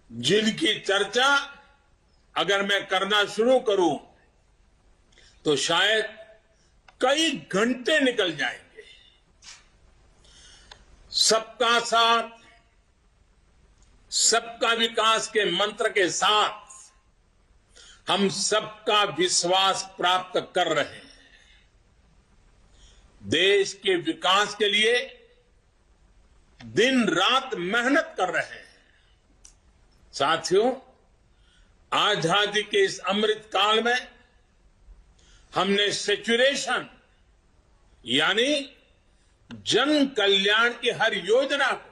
जिनकी चर्चा अगर मैं करना शुरू करूं तो शायद कई घंटे निकल जाएंगे। सबका साथ, सबका विकास के मंत्र के साथ हम सबका विश्वास प्राप्त कर रहे हैं। देश के विकास के लिए दिन रात मेहनत कर रहे हैं। साथियों, आजादी के इस अमृत काल में हमने सेचुरेशन यानी जन कल्याण की हर योजना को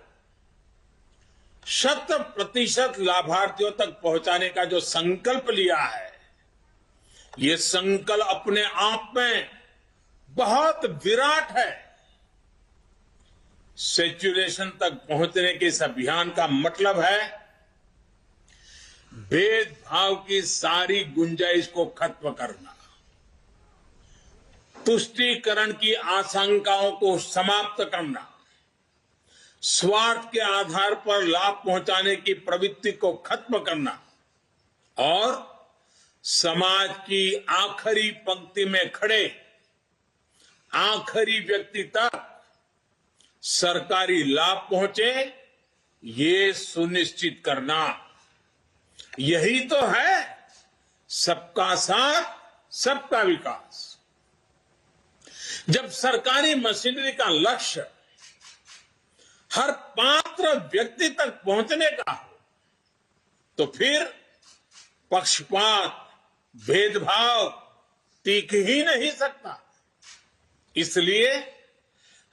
100% लाभार्थियों तक पहुंचाने का जो संकल्प लिया है, ये संकल्प अपने आप में बहुत विराट है। सेचुरेशन तक पहुंचने के इस अभियान का मतलब है भेदभाव की सारी गुंजाइश को खत्म करना, तुष्टीकरण की आशंकाओं को समाप्त करना, स्वार्थ के आधार पर लाभ पहुंचाने की प्रवृत्ति को खत्म करना और समाज की आखिरी पंक्ति में खड़े आखिरी व्यक्ति तक सरकारी लाभ पहुंचे, ये सुनिश्चित करना। यही तो है सबका साथ, सबका विकास। जब सरकारी मशीनरी का लक्ष्य हर पात्र व्यक्ति तक पहुंचने का हो, तो फिर पक्षपात, भेदभाव टिक ही नहीं सकता। इसलिए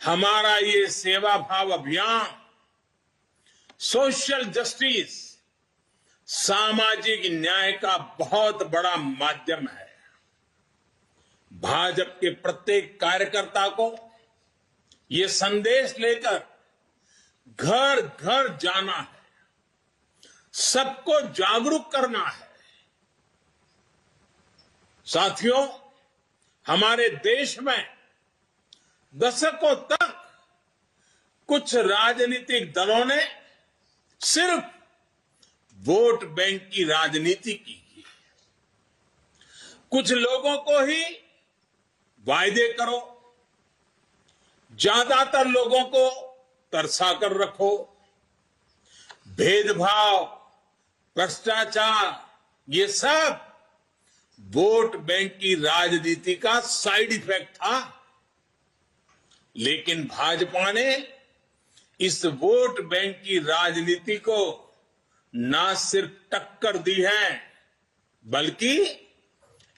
हमारा ये सेवा भाव अभियान सोशल जस्टिस, सामाजिक न्याय का बहुत बड़ा माध्यम है। भाजपा के प्रत्येक कार्यकर्ता को ये संदेश लेकर घर घर जाना है, सबको जागरूक करना है। साथियों, हमारे देश में दशकों तक कुछ राजनीतिक दलों ने सिर्फ वोट बैंक की राजनीति की। कुछ लोगों को ही वायदे करो, ज्यादातर लोगों को तरसा कर रखो। भेदभाव, भ्रष्टाचार, ये सब वोट बैंक की राजनीति का साइड इफेक्ट था। लेकिन भाजपा ने इस वोट बैंक की राजनीति को ना सिर्फ टक्कर दी है, बल्कि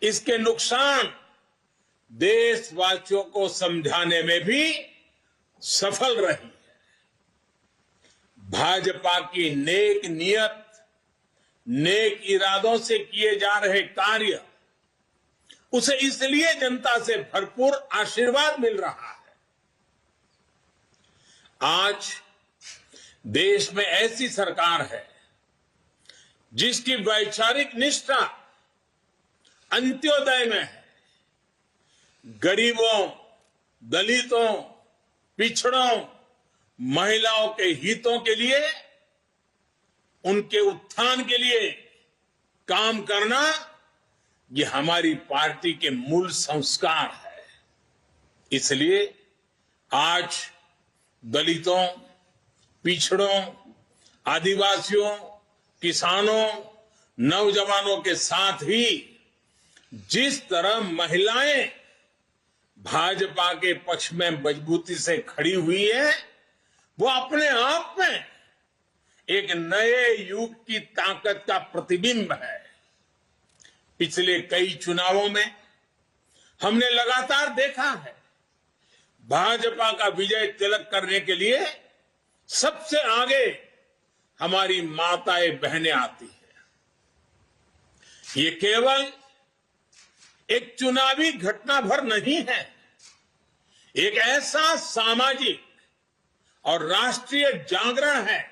इसके नुकसान देशवासियों को समझाने में भी सफल रही है। भाजपा की नेक नियत, नेक इरादों से किए जा रहे कार्य, उसे इसलिए जनता से भरपूर आशीर्वाद मिल रहा है। आज देश में ऐसी सरकार है जिसकी वैचारिक निष्ठा अंत्योदय में है। गरीबों, दलितों, पिछड़ों, महिलाओं के हितों के लिए, उनके उत्थान के लिए काम करना, ये हमारी पार्टी के मूल संस्कार है। इसलिए आज दलितों, पिछड़ों, आदिवासियों, किसानों, नौजवानों के साथ ही जिस तरह महिलाएं भाजपा के पक्ष में मजबूती से खड़ी हुई है, वो अपने आप में एक नए युग की ताकत का प्रतिबिंब है। पिछले कई चुनावों में हमने लगातार देखा है, भाजपा का विजय तिलक करने के लिए सबसे आगे हमारी माताएं, बहनें आती हैं। ये केवल एक चुनावी घटना भर नहीं है, एक ऐसा सामाजिक और राष्ट्रीय जागरण है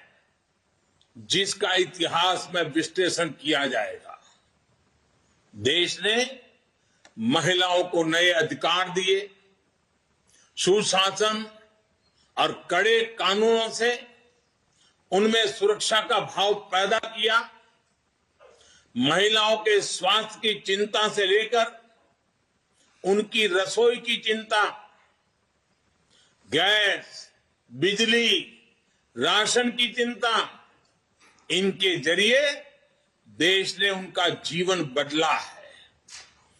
जिसका इतिहास में विश्लेषण किया जाएगा। देश ने महिलाओं को नए अधिकार दिए, सुशासन और कड़े कानूनों से उनमें सुरक्षा का भाव पैदा किया। महिलाओं के स्वास्थ्य की चिंता से लेकर उनकी रसोई की चिंता, गैस, बिजली, राशन की चिंता, इनके जरिए देश ने उनका जीवन बदला है।